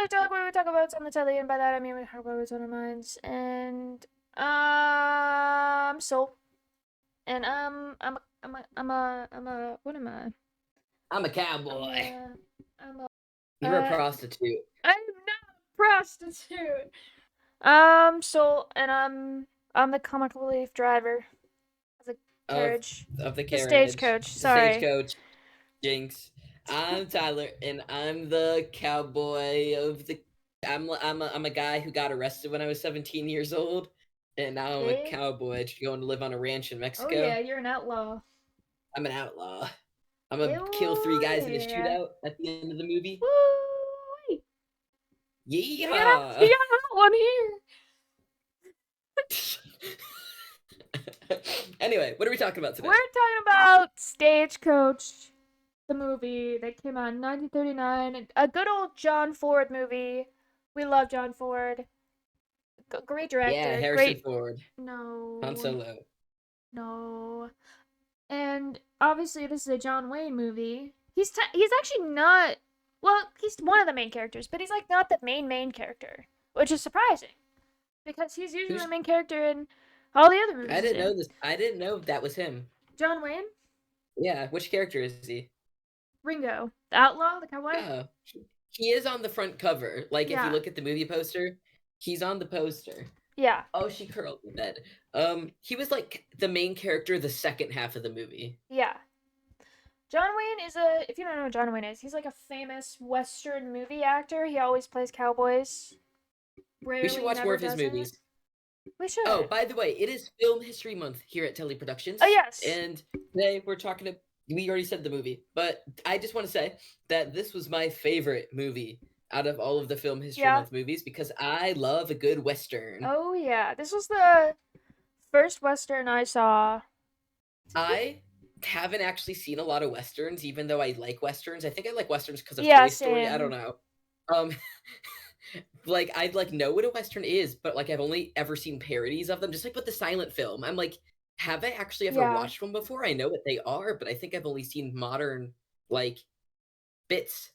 we talk where we talk about what's on the telly, and by that I mean we talk about what's on our minds. And so, and what am I? I'm a I'm cowboy. a, I'm a, You're a prostitute. I'm not a prostitute. I'm the comic relief driver of the of carriage, of the the carriage, stagecoach. the Sorry. stagecoach. Jinx. I'm Tyler, and I'm the cowboy of the. I'm a guy who got arrested when I was 17 years old, and now I'm a See? cowboy going to live on a ranch in Oh Mexico. yeah, you're an outlaw. I'm an outlaw. I'm gonna kill three Oh guys in a yeah. shootout at the end of the movie. Woo! We Yeehaw! got one here. Anyway, what are we talking about We're today? talking about Stagecoach, the movie that came out in 1939. A good old John Ford movie. We love John Ford. Great Yeah, director. Harrison Great. Ford, Han No. Solo. No. And obviously, this is a John Wayne movie. He's actually not. Well, he's one of the main characters, but he's like not the main character, which is surprising because he's usually the Who's? main character in all the other I movies he's didn't know in. this. I didn't know that was him. John Wayne, Yeah, which character is he? Ringo, the outlaw, the cowboy. Oh, he is on the front cover. Like if you Yeah, look at the movie poster, he's on the poster. yeah, Oh, she curled in bed. He was like the main character the second half of the movie. yeah. John Wayne is a. If you don't know who John Wayne is, he's like a famous Western movie actor. He always plays cowboys. We should Rarely, watch more never of his doesn't. movies. We Oh, should. by the way, it is Film History Month here at Telly Oh Productions, yes. and today we're talking to. We already said the movie, but I just want to say that this was my favorite movie out of all of the Film History Yeah. Month movies because I love a good Western. Oh yeah. This was the first Western I saw. I haven't actually seen a lot of Westerns, even though I like Westerns. I think I like Westerns because of Yeah, Toy Story. I don't same. know. Um, like I'd like know what a Western is, but like I've only ever seen parodies of them, just like with the silent film. I'm like, have I actually ever Yeah. watched one before? I know what they are, but I think I've only seen modern like bits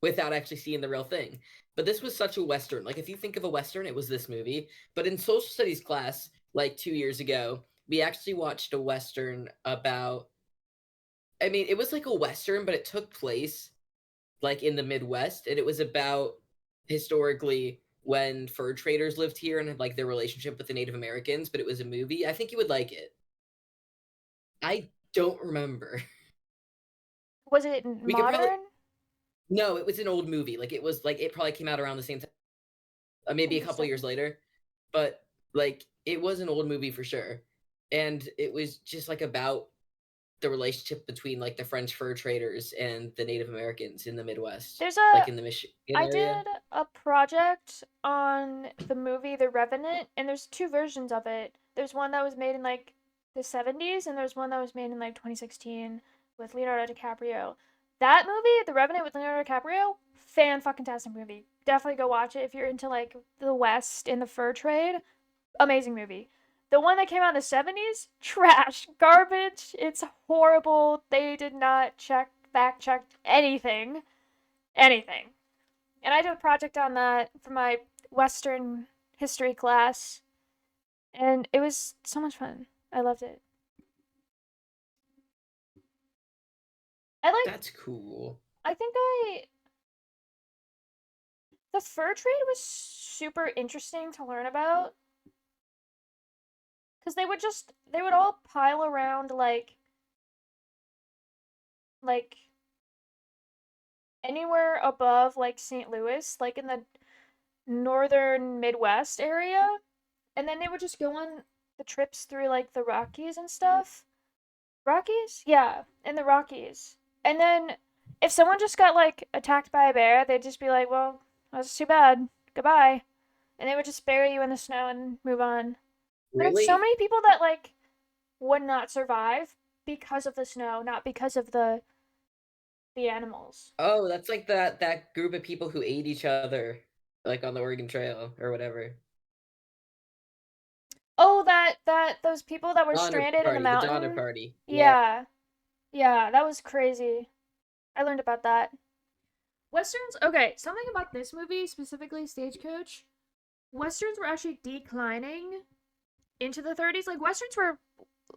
without actually seeing the real thing. But this was such a Western. Like if you think of a Western, it was this movie. But in social studies class, like 2 years ago, we actually watched a Western about I mean, it was like a Western, but it took place like in the Midwest, and it was about historically when fur traders lived here and had like their relationship with the Native Americans, but it was a movie. I think you would like it. I don't remember. Was it We could probably modern? no, it was an old movie. Like it probably came out around the same time, maybe a couple years Interesting. later, but like it was an old movie for sure. And it was just like about the relationship between like the French fur traders and the Native Americans in the Midwest, There's like a in the Michigan I area. did a project on the movie The Revenant, and there's two versions of it. There's one that was made in like the 70s, and there's one that was made in like 2016 with Leonardo DiCaprio. That movie, The Revenant with Leonardo DiCaprio, fan fucking tastic movie. Definitely go watch it if you're into like the West and the fur trade. Amazing movie. The one that came out in the 70s, trash, garbage. It's horrible. They did not fact check anything. Anything. And I did a project on that for my Western history class, and it was so much fun. I loved it. I like, That's cool. I think the fur trade was super interesting to learn about because they would all pile around like anywhere above like St. Louis, like in the northern Midwest area, and then they would just go on the trips through like the Rockies and stuff. Rockies? Yeah, in the Rockies. And then if someone just got like attacked by a bear, they'd just be like, "Well, that's too bad. Goodbye." And they would just bury you in the snow and move on. But it's so Really? many people that like would not survive because of the snow, not because of the animals. Oh, that's like that group of people who ate each other, like on the Oregon Trail or whatever. Oh, that those people that were Donner stranded in the Party, the Donner mountain? Party. Yeah. Yeah. Yeah, that was crazy. I learned about that. Westerns, okay, something about this movie, specifically Stagecoach, Westerns were actually declining into the 30s. Like, Westerns were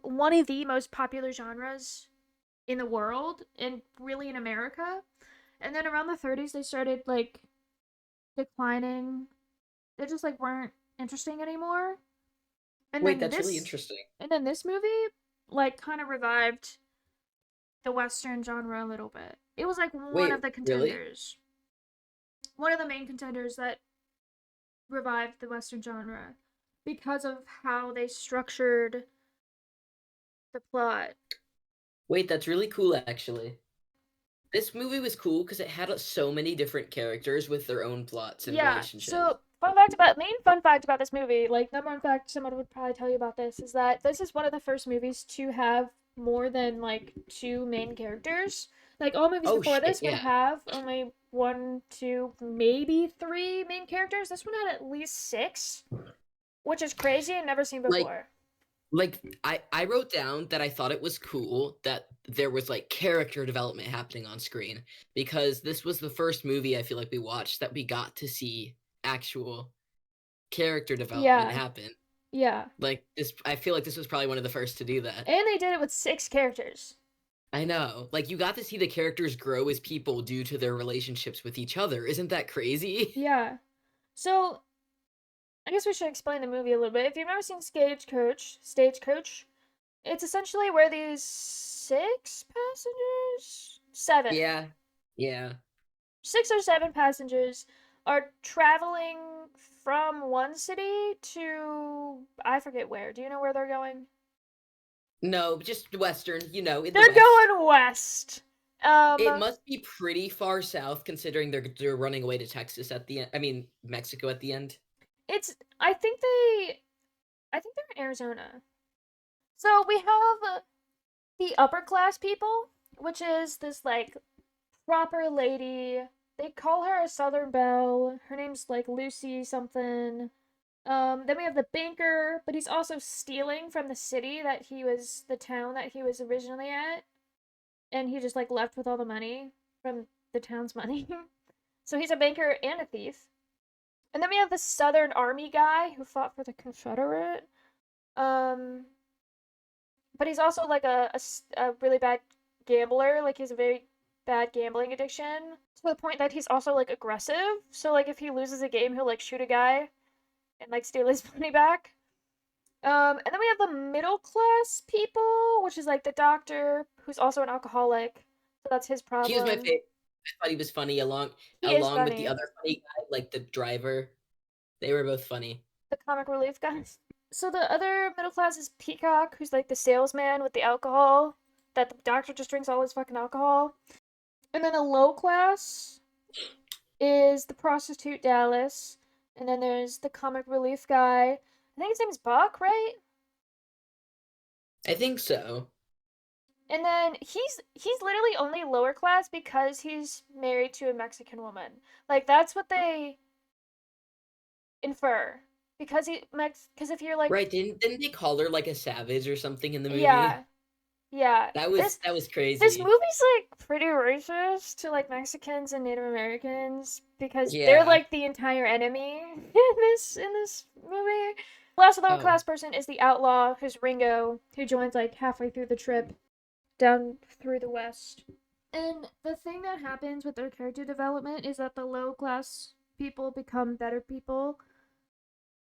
one of the most popular genres in the world and really in America. And then around the 30s, they started, like, declining. They just, like, weren't interesting anymore. And Wait, then that's really this, interesting. and then this movie, like, kind of revived the Western genre a little bit. It was, like, one Wait, of the really? contenders. One of the main contenders that revived the Western genre because of how they structured the plot. Wait, that's really cool, actually. This movie was cool because it had so many different characters with their own plots and Yeah, relationships. so main fun fact about this movie, like number one fact someone would probably tell you about this, is that this is one of the first movies to have more than like two main characters. Like all movies Oh before shit, this would yeah. have only one, two, maybe three main characters. This one had at least six, which is crazy and never seen Like before. I wrote down that I thought it was cool that there was like character development happening on screen because this was the first movie I feel like we watched that we got to see actual character development Yeah, happen. yeah. Like this I feel like this was probably one of the first to do that. And they did it with six characters. I know. Like you got to see the characters grow as people due to their relationships with each other. Isn't that crazy? Yeah. So I guess we should explain the movie a little bit. If you've never seen Stagecoach, it's essentially where these six passengers, seven, Yeah. Yeah. six or seven passengers are traveling from one city to I forget where. Do you know where they're going? No, just Western, in the They're West. going west. It Um, must be pretty far south considering they're running away to Texas at the end. I mean, Mexico at the end. it's I think they're in Arizona. So we have the upper class people, which is this like proper lady. They call her a Southern Belle. Her name's like Lucy something. Then we have the banker, but he's also stealing from the town that he was originally at, and he just like left with all the money from the town's money. So he's a banker and a thief. And then we have the Southern Army guy who fought for the Confederate. Um, but he's also like a really bad gambler. Like he has a very bad gambling addiction to the point that he's also like aggressive. So like if he loses a game, he'll like shoot a guy and like steal his money back. And then we have the middle class people, which is like the doctor who's also an alcoholic. So that's his He was my problem. favorite. I thought he was funny He is along with the funny. other funny guy, like the driver. They were both funny. The comic relief guys. So the other middle class is Peacock, who's like the salesman with the alcohol. That the doctor just drinks all his fucking alcohol. And then the low class is the prostitute Dallas. And then there's the comic relief guy. I think his name's Buck, right? I think so. And then he's literally only lower class because he's married to a Mexican woman. Like that's what they infer. Because if you're like Right, didn't they call her like a savage or something in the yeah, movie? yeah. That was This crazy. movie's like pretty racist to like Mexicans and Native Americans because they're Yeah. like the entire enemy in this movie. The last lower Oh. class person is the outlaw, who's Ringo, who joins like halfway through the trip down through the west. And the thing that happens with their character development is that the low class people become better people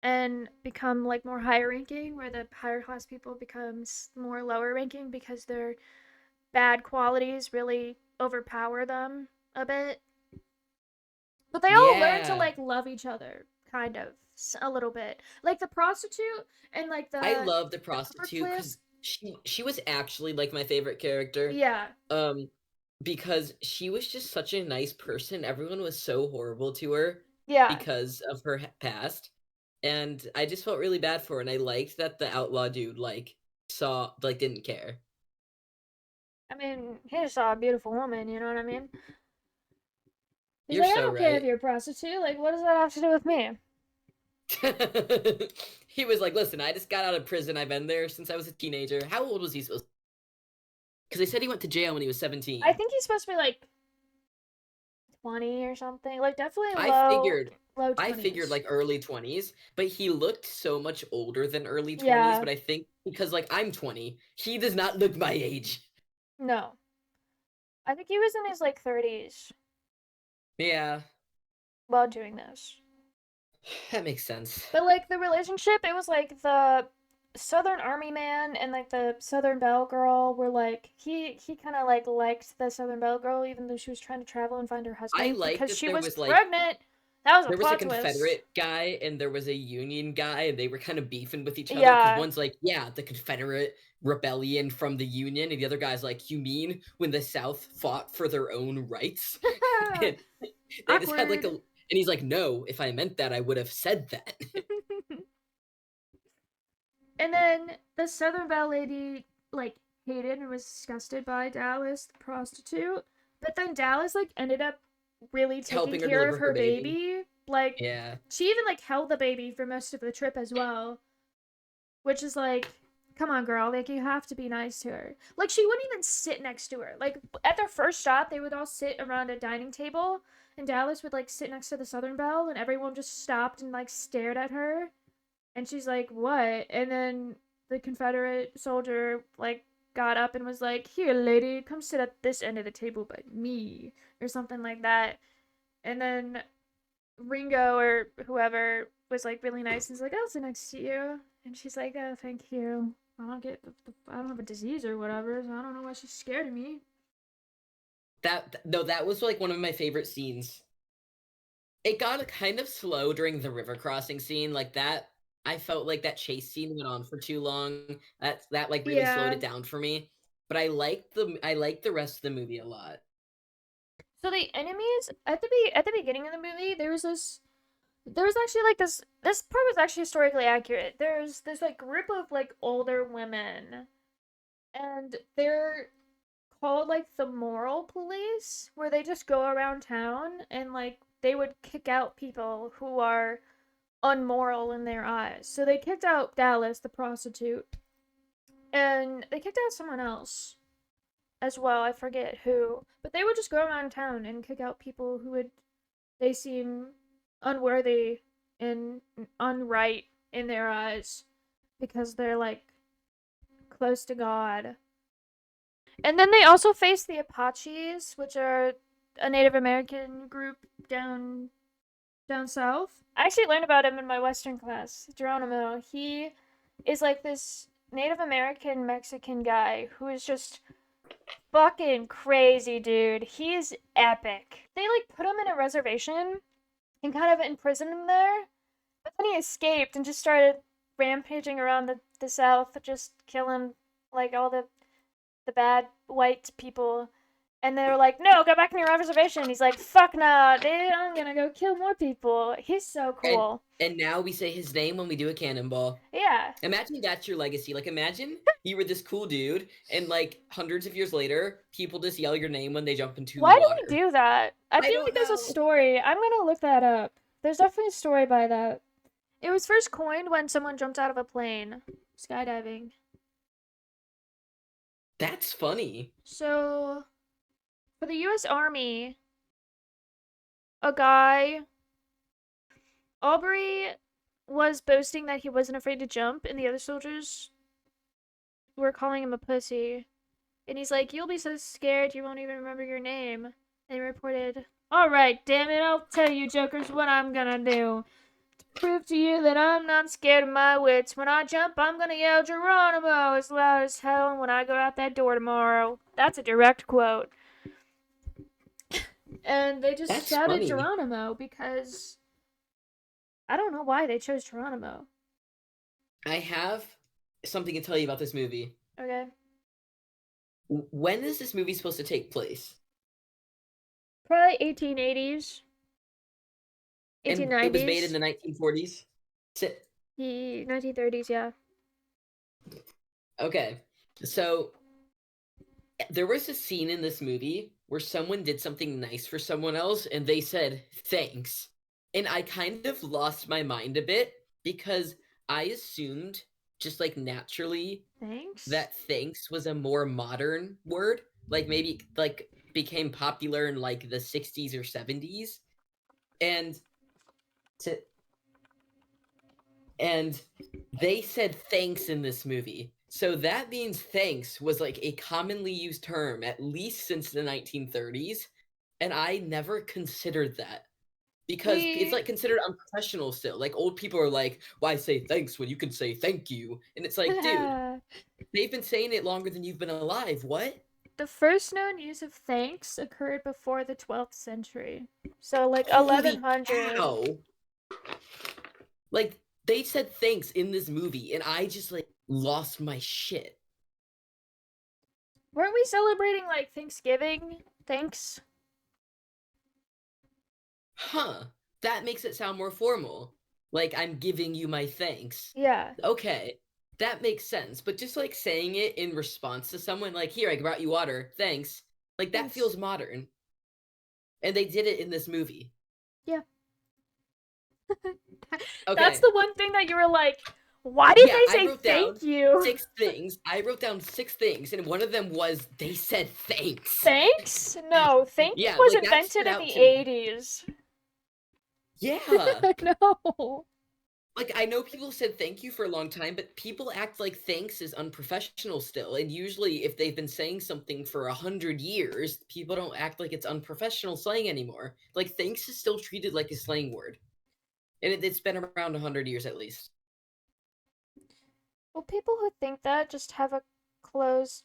and become like more higher ranking, where the higher class people becomes more lower ranking because their bad qualities really overpower them a bit. But they all learn to Yeah. like love each other, kind of a little bit. Like the prostitute and like I the love the the upper prostitute because class. she was actually like my favorite character. Yeah, Um, because she was just such a nice person. Everyone was so horrible to her yeah. because of her past, and I just felt really bad for her. And I liked that the outlaw dude didn't care. I mean, he just saw a beautiful woman. You know what I mean? He's You're like, I so don't care if right. you're a prostitute. Like, what does that have to do with me? He was like, "Listen, I just got out of prison. I've been there since I was a teenager. How old was he supposed?" Because they said he went to jail when he was I 17. think he's supposed to be like 20 or something. Like definitely I low figured low I figured 20s. like early 20s, but he looked so much older than early 20s, Yeah. but I think because like I'm 20, he does not look my age. No. I think he was in his like 30s Yeah, while doing this. that makes sense. But like the relationship, it was like the Southern Army man and like the Southern Belle girl were like he kind of like liked the Southern Belle girl even though she was trying to travel and find her I husband like because that she there was was like pregnant. That was a there was a plot twist. Confederate guy and there was a Union guy, and they were kind of beefing with each other because Yeah. one's like, yeah, the Confederate rebellion from the Union, and the other guy's like, you mean when the South fought for their own rights? And they just had like a, Awkward. and he's like, no, if I meant that, I would have said that. And then the Southern Belle lady like hated and was disgusted by Dallas, the prostitute. But then Dallas like ended up really taking Helping her care of deliver her her baby. baby. Like Yeah. she even like held the baby for most of the trip as well, which is like come on girl, like you have to be nice to her. Like she wouldn't even sit next to her. Like at their first stop, they would all sit around a dining table and Dallas would like sit next to the Southern Belle and everyone just stopped and like stared at her and she's like, "What?" And then the Confederate soldier like got up and was like, "Here, lady, come sit at this end of the table by me," or something like that. And then Ringo or whoever was like really nice and was like, "I'll sit next to you." And she's like, "Oh, thank you. I don't have a disease or whatever, so I don't know why she's scared of me." That no, that was like one of my favorite scenes. It got kind of slow during the river crossing scene, like that. I felt like that chase scene went on for too long. That like really slowed Yeah. it down for me. But I liked the rest of the movie a lot. So the enemies at the beginning of the movie, there was actually like this part was actually historically accurate. There's this like group of like older women and they're called like the moral police where they just go around town and like they would kick out people who are unmoral in their eyes. So they kicked out Dallas the prostitute and they kicked out someone else as well. I forget who. But they would just go around town and kick out people who would they seem unworthy and unright in their eyes because they're like close to God. And then they also face the Apaches, which are a Native American group down south. I actually learned about him in my Western class. Geronimo. He is like this Native American Mexican guy who is just fucking crazy, dude. He's epic. They like put him in a reservation and kind of imprisoned him there. But then he escaped and just started rampaging around the South, just killing like all the bad white people. And they were like, "No, go back in your reservation." He's like, "Fuck nah, dude, I'm gonna go kill more people." He's so And cool. and now we say his name when we do a cannonball. Yeah. Imagine that's your legacy. Like imagine you were this cool dude, and like hundreds of years later, people just yell your name when they jump into Why do we water. do that? I I feel don't like there's a know. story. I'm gonna look that up. There's definitely a story by that. It was first coined when someone jumped out of a plane, skydiving. That's funny. So, for the US Army, a guy Aubrey was boasting that he wasn't afraid to jump, and the other soldiers were calling him a pussy. And he's like, "You'll be so scared you won't even remember your name." And he reported, "Alright, damn it, I'll tell you jokers what I'm gonna do. To prove to you that I'm not scared of my wits. When I jump, I'm gonna yell Geronimo as loud as hell when I go out that door tomorrow." That's a direct quote. And they just That's shouted funny. Geronimo because I don't know why they chose Geronimo. I have something to tell you about this movie. Okay. When is this movie supposed to take place? Probably 1880s, And it was made in 1890s, the 1940s. the 1930s, yeah. Okay. So there was a scene in this movie where someone did something nice for someone else and they said thanks. And I kind of lost my mind a bit because I assumed just like naturally Thanks. that thanks was a more modern word. Like maybe like became popular in like the 60s or 70s. And to and they said thanks in this movie. So that means thanks was like a commonly used term at least since the 1930s, and I never considered that because it's We like considered unprofessional still. Like old people are like, "Why say thanks when you can say thank you?" And it's like, dude, the they've been saying it longer than you've been alive. What? first known use of thanks occurred before the 12th century. So like Holy 1100. cow! Like they said thanks in this movie, and I just like lost my shit. Weren't we celebrating like Thanksgiving? Thanks. Huh, that makes it sound more formal. Like I'm giving you my thanks. Yeah. Okay, that makes sense. But just like saying it in response to someone, like, here, I brought you water, thanks. Like that Thanks. feels modern. And they did it in this movie. Yeah. That's Okay, the one thing that you were like, why did yeah, they I say wrote down thank you? six things. I wrote down six things, and one of them was they said thanks. Thanks? No, thank you Yeah, was like that invented stood in out the to me. 80s. Yeah. No. Like I know people said thank you for a long time, but people act like thanks is unprofessional still. And usually, if they've been saying something for 100 years, people don't act like it's unprofessional slang anymore. Like thanks is still treated like a slang word, and it's been around 100 years at least. Well, people who think that just have a closed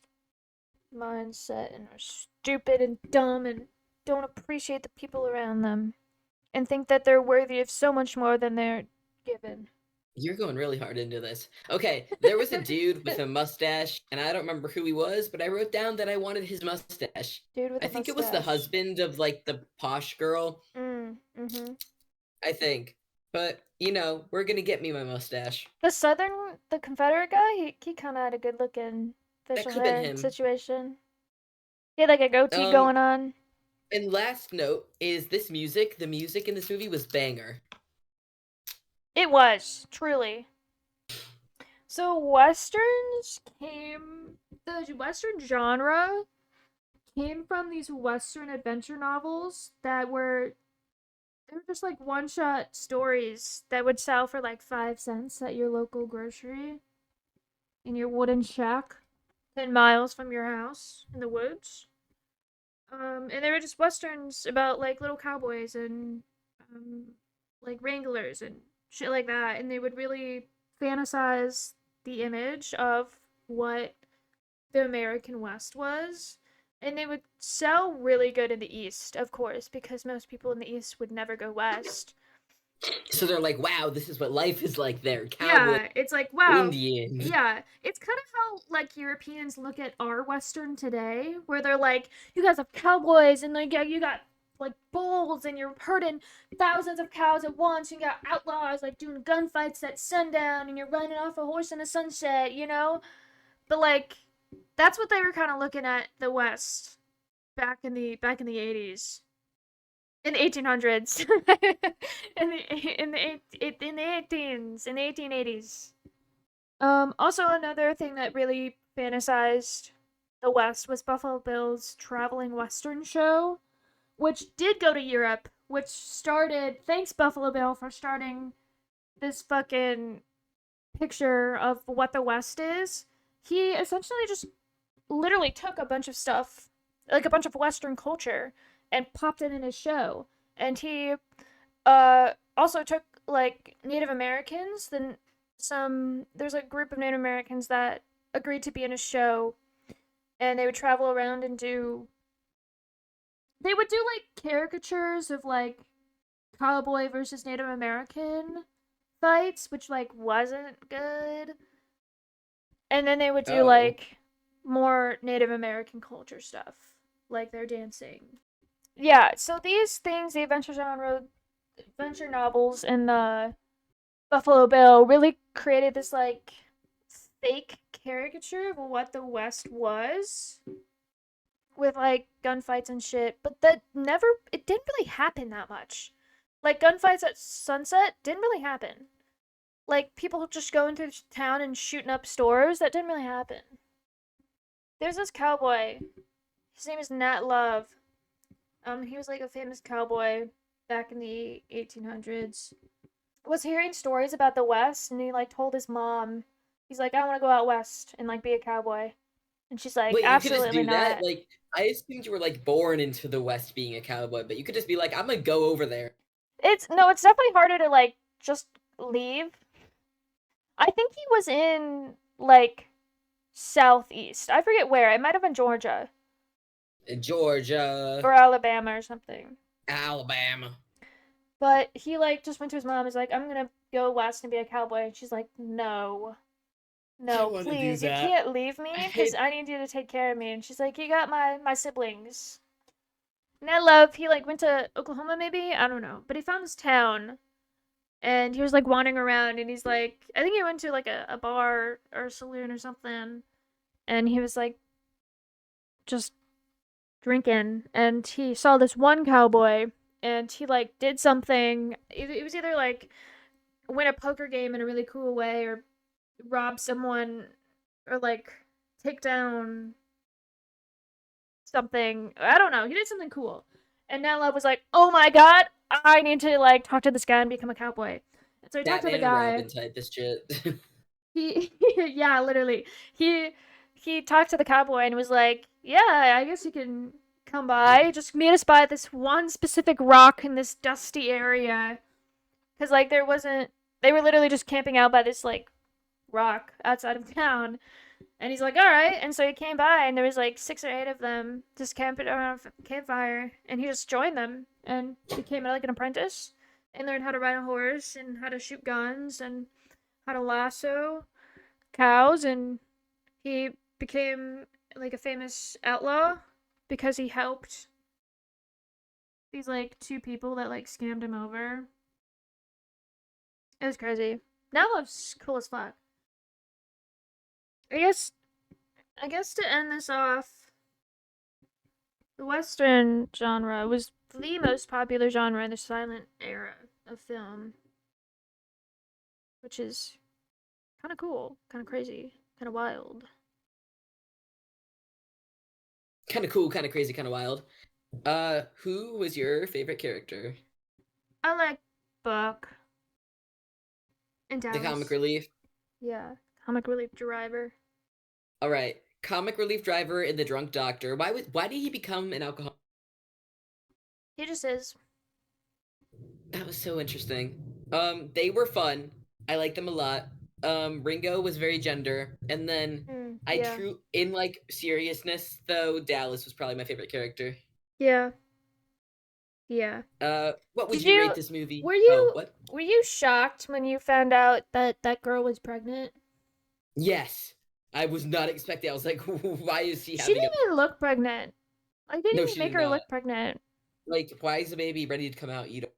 mindset and are stupid and dumb and don't appreciate the people around them and think that they're worthy of so much more than they're given. You're going really hard into this. Okay, there was a dude with a mustache, and I don't remember who he was, but I wrote down that I wanted his mustache. Dude with I a think it was the mustache. husband of like the posh girl, Mm-hmm. I think. But we're gonna get me my mustache. The Confederate guy, he kind of had a good looking That facial could have been hair him. situation. He had like a goatee Um, going on. and last note is this music. The music in this movie was banger. It was, truly. So, the Western genre came from these Western adventure novels that they were just like one shot stories that would sell for like 5 cents at your local grocery in your wooden shack 10 miles from your house in the woods. And they were just westerns about like little cowboys and um, like wranglers and shit like that. And they would really fantasize the image of what the American West was. And they would sell really good in the East, of course, because most people in the East would never go West. So they're like, "Wow, this is what life is like there. Cowboy, Yeah, it's like, wow. Indians." Yeah, it's kind of how like Europeans look at our Western today, where they're like, you guys have cowboys and like, yeah, you got like bulls and you're herding thousands of cows at once. You got outlaws like doing gunfights at sundown and you're riding off a horse in the sunset, you know? But like, that's what they were kind of looking at the West back in the 80s, in the 1800s, in the 18s, in the 1880s. Also another thing that really fantasized the West was Buffalo Bill's traveling Western show, which did go to Europe, which started. Thanks Buffalo Bill for starting this fucking picture of what the West is. He essentially just literally took a bunch of stuff, like a bunch of Western culture, and popped it in his show. And he also took like Native Americans. Then there's a group of Native Americans that agreed to be in a show, and they would travel around and they would do like caricatures of like cowboy versus Native American fights, which like wasn't good. And then they would do Oh, like more Native American culture stuff, like their dancing. Yeah, so these things, the adventure genre, adventure novels, and the Buffalo Bill really created this like fake caricature of what the West was with like gunfights and shit, but it didn't really happen that much. Like gunfights at sunset didn't really happen. Like people just going through town and shooting up stores, that didn't really happen. There's this cowboy. His name is Nat Love. He was like a famous cowboy back in the 1800s. Was hearing stories about the West, and he like told his mom, he's like, I want to go out west and like be a cowboy, and she's like, Wait, you could just absolutely do that? not. Like, I assumed you were like born into the West being a cowboy, but you could just be like, I'm gonna go over there. It's no, it's definitely harder to like just leave. I think he was in like southeast. I forget where. It might have been Georgia Georgia, or Alabama or something. Alabama. But he like just went to his mom. He's like, I'm gonna go west and be a cowboy, and she's like, no, I no, want to do please, you that. can't leave I me because hate. I need you to take care of me. And she's like, you got my siblings. And I love he like went to Oklahoma maybe I don't know, but he found this town and he was like wandering around and he's like I think he went to like a bar or a saloon or something and he was like just drinking and he saw this one cowboy and he like did something it was either like win a poker game in a really cool way or rob someone or like take down something. I don't know. He did something cool. And now Love was like, "Oh my god, I need to like talk to this guy and become a cowboy." And so he talked to the Batman and guy. Robin type this shit. He yeah, literally. He he talked to the cowboy and was like, "Yeah, I guess you can come by. Just meet us by this one specific rock in this dusty area." Cuz like there wasn't they were literally just camping out by this like rock outside of town. And he's like, all right. And so he came by, and there was like 6 or 8 of them just camping around a campfire. And he just joined them and became like an apprentice and learned how to ride a horse and how to shoot guns and how to lasso cows. And he became like a famous outlaw because he helped these like 2 people that like scammed him over. It was crazy. Now Love's cool as fuck. I guess I guess to end this off, the Western genre was the most popular genre in the silent era of film, which is kind of cool, kind of crazy, kind of wild. Kind of cool, kind of crazy, kind of wild. Who was your favorite character? I like Buck and The comic Dallas. relief. Yeah, comic relief driver. All right, comic relief driver and the drunk doctor. Why did he become an alcoholic? He just is. That was so interesting. They were fun. I liked them a lot. Ringo was very gender, and then I Yeah. true in like seriousness though. Dallas was probably my favorite character. Yeah. Yeah. What would Did you rate you? this movie? Were Oh, you? what? Were you shocked when you found out that that girl was pregnant? Yes, I was not expecting. I was like, why is she She having a? didn't even look pregnant. Like they No, didn't she make did her not. look pregnant. Like, why is the baby ready to come out? You don't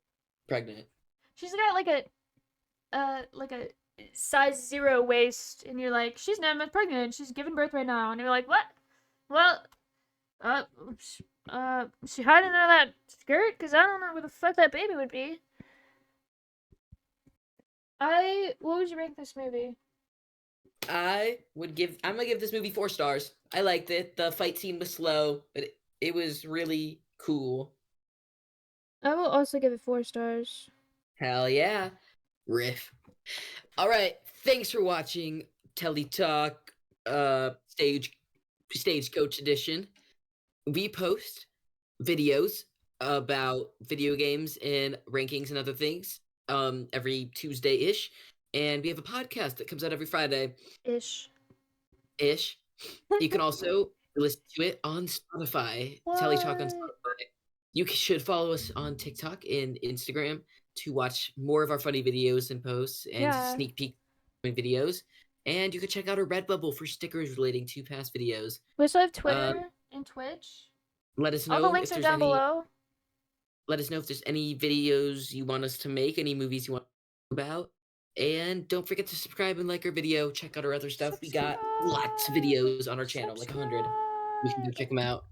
pregnant? She's got like a size 0 waist, and you're like, she's 9 months pregnant. She's giving birth right now, and you're like, what? Well, uh, she hiding under that skirt because I don't know where the fuck that baby would be. What would you rank this movie? I'm gonna give this movie 4 stars. I liked it. The fight scene was slow, but it was really cool. I will also give it 4 stars. Hell yeah. Riff. All right. Thanks for watching Telly Talk Stagecoach edition. We post videos about video games and rankings and other things every Tuesday-ish. And we have a podcast that comes out every Friday Ish. ish. You can also listen to it on Spotify. Telly Talk on What? Spotify. You should follow us on TikTok and Instagram to watch more of our funny videos and posts and Yeah. sneak peek videos. And you can check out our Redbubble for stickers relating to past videos. We also have Uh, Twitter and Twitch. let us All the know if links are there's down any. below. Let us know if there's any videos you want us to make, any movies you want to talk about. And don't forget to subscribe and like our video. Check out our other stuff. We got lots of Subscribe. videos on our channel, like 100. You can go Subscribe. check them out.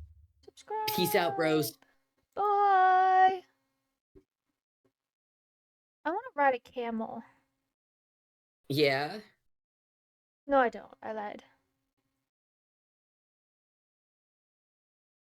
Peace out, Subscribe. bros. Bye. I want to ride a camel. Yeah. No, I don't. I lied.